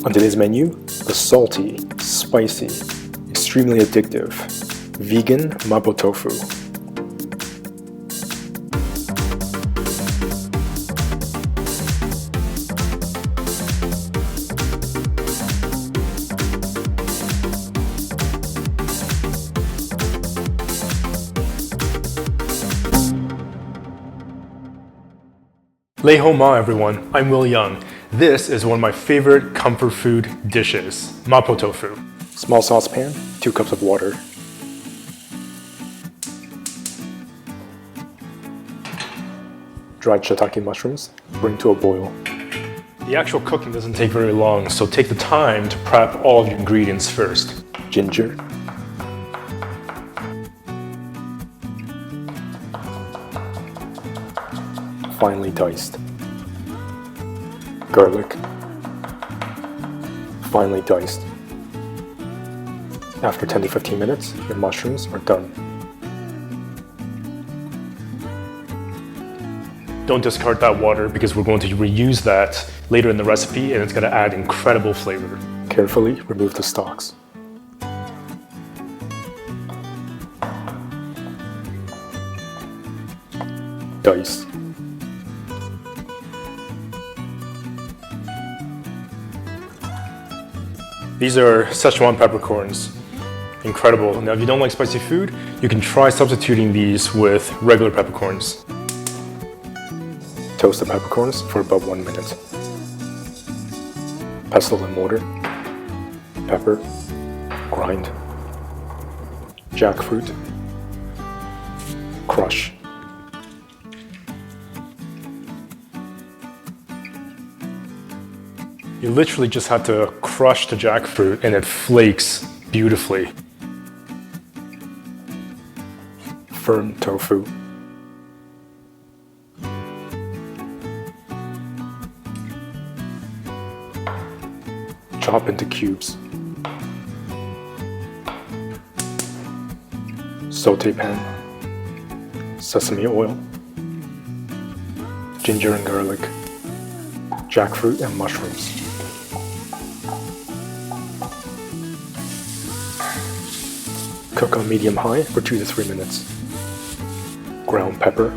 On today's menu, the salty, spicy, extremely addictive, vegan Mapo Tofu. Lei hou ma everyone, I'm Will Young. This is one of my favorite comfort food dishes, Mapo Tofu. Small saucepan, 2 cups of water. Dried shiitake mushrooms, bring to a boil. The actual cooking doesn't take very long, so take the time to prep all of your ingredients first. Ginger. Finely diced. Garlic. Finely diced. After 10 to 15 minutes, your mushrooms are done. Don't discard that water because we're going to reuse that later in the recipe and it's going to add incredible flavor. Carefully remove the stalks. Dice. These are Sichuan peppercorns. Incredible. Now if you don't like spicy food, you can try substituting these with regular peppercorns. Toast the peppercorns for about 1 minute. Pestle and mortar. Pepper. Grind. Jackfruit. Crush. You literally just have to crush the jackfruit and it flakes beautifully. Firm tofu. Chop into cubes. Saute pan. Sesame oil. Ginger and garlic. Jackfruit and mushrooms. Cook on medium-high for 2 to 3 minutes. Ground pepper.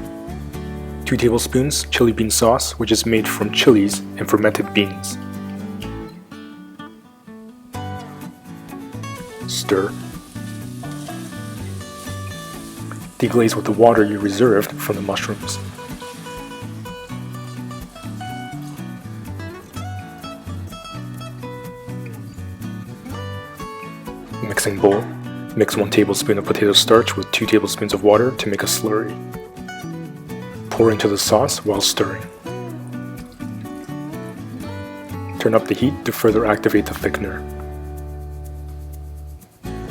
2 tablespoons chili bean sauce, which is made from chilies and fermented beans. Stir. Deglaze with the water you reserved from the mushrooms. Mixing bowl. Mix 1 tablespoon of potato starch with 2 tablespoons of water to make a slurry. Pour into the sauce while stirring. Turn up the heat to further activate the thickener.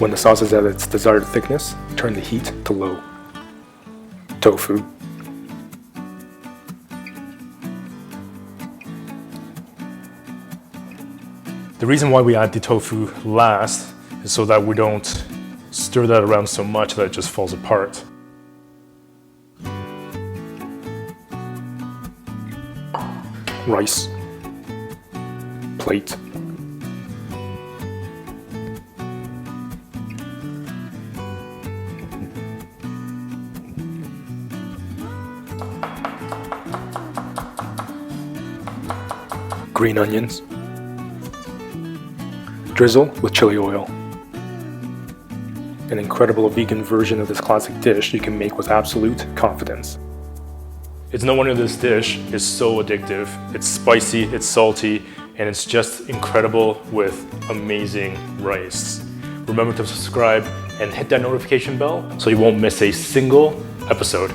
When the sauce is at its desired thickness, turn the heat to low. Tofu. The reason why we add the tofu last is so that we don't stir that around so much that it just falls apart. Rice. Plate. Green onions. Drizzle with chili oil. An incredible vegan version of this classic dish you can make with absolute confidence. It's no wonder this dish is so addictive. It's spicy, it's salty, and it's just incredible with amazing rice. Remember to subscribe and hit that notification bell so you won't miss a single episode.